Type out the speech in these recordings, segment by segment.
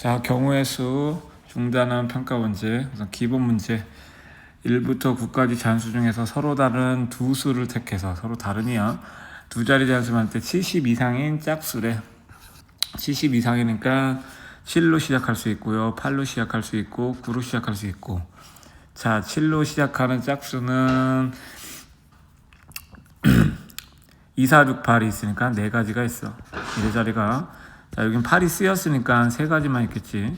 자, 경우의 수 중단한 평가 문제. 우선 기본 문제 1부터 9까지 잔수 중에서 서로 다른 두 수를 택해서 서로 다르니야 두 자리 잔수만 할 때 70 이상인 짝수래. 70 이상이니까 7로 시작할 수 있고요, 8로 시작할 수 있고 9로 시작할 수 있고. 자, 7로 시작하는 짝수는 2, 4, 6, 8이 있으니까 4가지가 있어. 이 자리가. 자, 여긴 8이 쓰였으니까 3가지만 있겠지.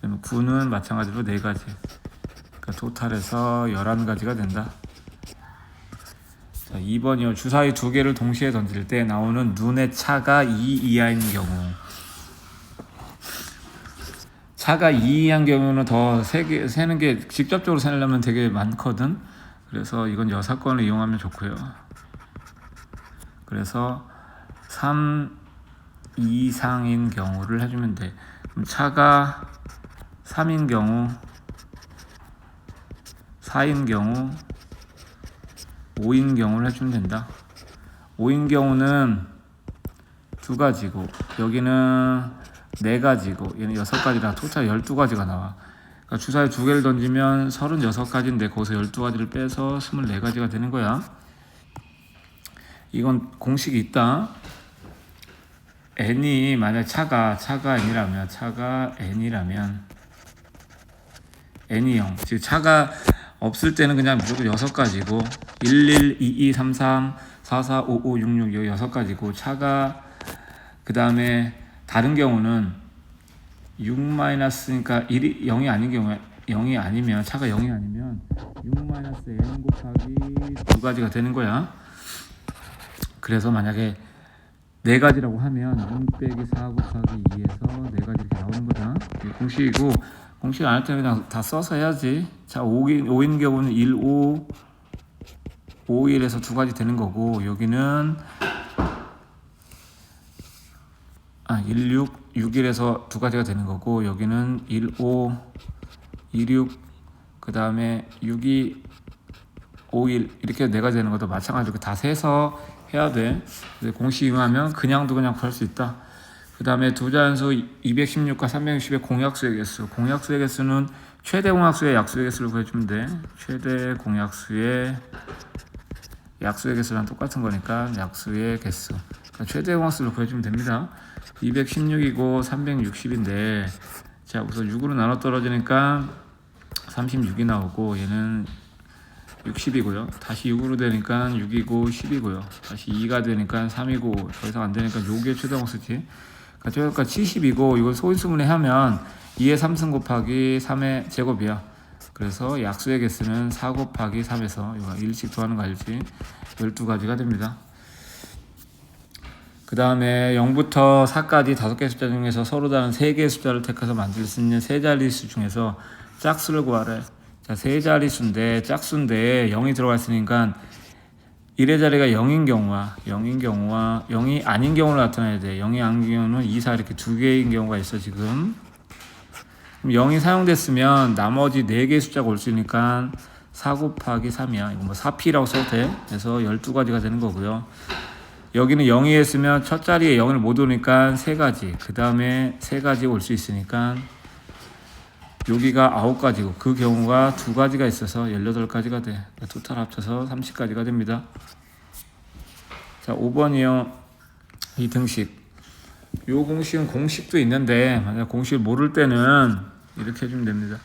9는 마찬가지로 4가지. 그러니까 토탈에서 11가지가 된다. 자, 2번이요. 주사위 2개를 동시에 던질 때 나오는 눈의 차가 2 이하인 경우. 차가 2 이하인 경우는 더 세는 게 직접적으로 세려면 되게 많거든. 그래서 이건 여사건을 이용하면 좋고요. 그래서 3 이상인 경우를 해주면 돼. 그럼 차가 3인 경우, 4인 경우, 5인 경우를 해주면 된다. 5인 경우는 2가지고 여기는 4가지고 얘는 6가지라 토탈 12가지가 나와. 그러니까 주사위 2개를 던지면 36가지인데 거기서 12가지를 빼서 24가지가 되는 거야. 이건 공식이 있다. n이 만약 차가 n이라면 n이 0, 즉 차가 없을 때는 그냥 무조건 6가지고 11, 22, 33, 44, 55, 66 여기 6가지고, 차가 그 다음에 다른 경우는 6-그러니까 1이 0이 아닌 경우에 0이 아니면 차가 0이 아니면 6-n 곱하기 2가지가 되는 거야. 그래서 만약에 4가지라고 하면 6 빼기 4 곱하기 2에서 4가지 이렇게 나오는 거다. 이게 공식이고, 공식 안 할 때는 그냥 다 써서 해야지. 자, 5인 경우는 1, 5, 5, 1에서 2가지 되는 거고, 여기는 1, 6, 6, 1에서 2가지가 되는 거고, 여기는 1, 5, 2, 6, 그 다음에 6, 2, 5, 1 이렇게 4가지 되는 것도 마찬가지로 다 세서 해야 돼. 공식 이용하면 그냥도 그냥 구할 수 있다. 그 다음에 두 자연수 216과 360의 공약수의 개수. 공약수의 개수는 최대 공약수의 약수의 개수를 구해주면 돼. 최대 공약수의 약수의 개수랑 똑같은 거니까 약수의 개수. 그러니까 최대 공약수를 구해주면 됩니다. 216이고 360인데, 자, 우선 6으로 나눠 떨어지니까 36이 나오고, 얘는 60이고요. 다시 6으로 되니까 6이고 10이고요. 다시 2가 되니까 3이고, 더 이상 안 되니까 요게 최대 공수지. 그러니까 70이고, 이걸 소인수분해 하면 2의 3승 곱하기 3의 제곱이야. 그래서 약수의 개수는 4 곱하기 3에서 이거 1씩 더하는 거 알지? 12가지가 됩니다. 그 다음에 0부터 4까지 5개의 숫자 중에서 서로 다른 3개의 숫자를 택해서 만들 수 있는 세 자릿수 중에서 짝수를 구하래. 자, 세 자릿수인데 짝수인데 0이 들어가 있으니까 1의 자리가 0인 경우와 0이 아닌 경우를 나타내야 돼. 0이 아닌 경우는 2, 4 이렇게 2개인 경우가 있어 지금. 그럼 0이 사용됐으면 나머지 4개의 숫자가 올 수 있으니까 4 곱하기 3이야. 이거 뭐 4p라고 써도 돼. 그래서 12가지가 되는 거고요. 여기는 0이 했으면 첫 자리에 0을 못 오니까 3가지, 그 다음에 3가지 올 수 있으니까 여기가 9가지고 그 경우가 2가지가 있어서 18가지가 돼. 그러니까 토탈 합쳐서 30가지가 됩니다. 자, 5번이요. 이 등식. 요 공식은 공식도 있는데 만약 공식을 모를 때는 이렇게 해주면 됩니다.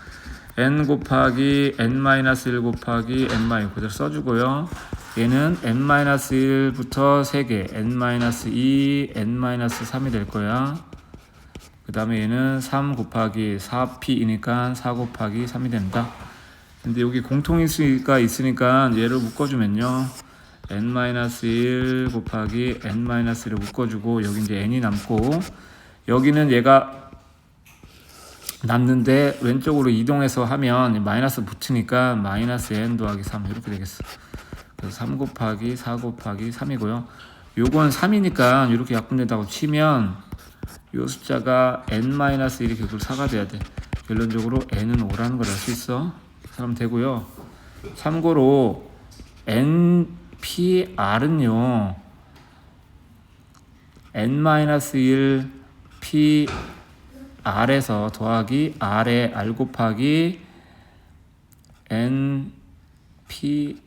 n 곱하기 n-1 곱하기 n- 그대로 써주고요. 얘는 n-1부터 3개, n-2, n-3이 될 거야. 그 다음에 얘는 3 곱하기 4p이니까 4 곱하기 3이 된다. 근데 여기 공통인수가 있으니까 얘를 묶어주면요, n-1 곱하기 n-1을 묶어주고, 여기 이제 n이 남고, 여기는 얘가 남는데 왼쪽으로 이동해서 하면 마이너스 붙으니까 마이너스 n 더하기 3 이렇게 되겠어. 그래서 3 곱하기 4 곱하기 3이고요. 요건 3이니까 이렇게 약분된다고 치면 요 숫자가 n-1이 결국 4가 돼야 돼. 결론적으로 n은 5라는 걸 알 수 있어. 그럼 되고요. 참고로 npr은요, n-1 p R에서 더하기 R에 R 곱하기 N P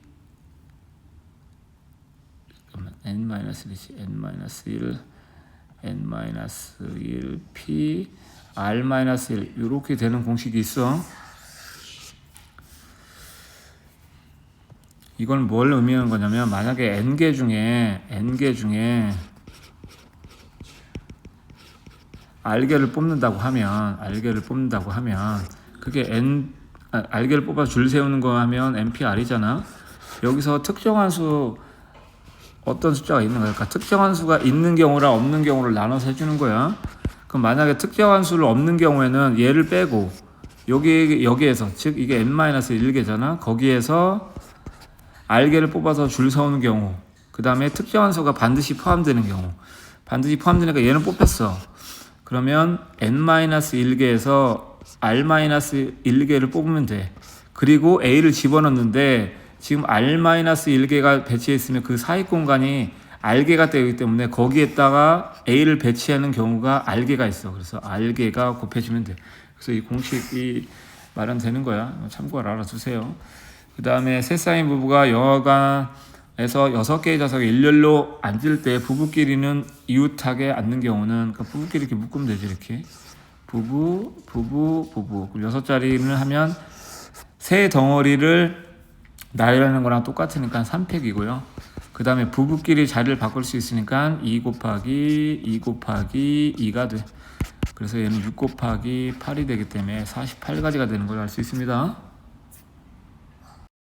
N-1이지 N-1 N-1 P R-1 이렇게 되는 공식이 있어. 이건 뭘 의미하는 거냐면 만약에 n개 중에 R개를 뽑는다고 하면 그게 R개를 뽑아서 줄 세우는 거 하면 NPR이잖아. 여기서 특정한 수 어떤 숫자가 있는 거야. 그러니까 특정한 수가 있는 경우랑 없는 경우를 나눠서 해주는 거야. 그럼 만약에 특정한 수를 없는 경우에는 얘를 빼고 여기에서 즉 이게 n-1개잖아. 거기에서 R개를 뽑아서 줄 세우는 경우, 그 다음에 특정한 수가 반드시 포함되는 경우, 반드시 포함되니까 얘는 뽑혔어. 그러면 n-1개에서 R-1개를 뽑으면 돼. 그리고 A를 집어넣는데 지금 R-1개가 배치해 있으면 그 사이 공간이 R개가 되기 때문에 거기에다가 A를 배치하는 경우가 R개가 있어. 그래서 R개가 곱해지면 돼. 그래서 이 공식이 마련되는 거야. 참고를 알아두세요. 그 다음에 세 쌍의 부부가 영화관에서 6개의 좌석에 일렬로 앉을 때 부부끼리는 이웃하게 앉는 경우는, 그러니까 부부끼리 이렇게 묶으면 되지. 이렇게 부부 그럼 6자리를 하면 세 덩어리를 나열하는 거랑 똑같으니까 3팩이고요. 그 다음에 부부끼리 자리를 바꿀 수 있으니까 2 곱하기 2가 돼. 그래서 얘는 6 곱하기 8이 되기 때문에 48가지가 되는 걸 알 수 있습니다.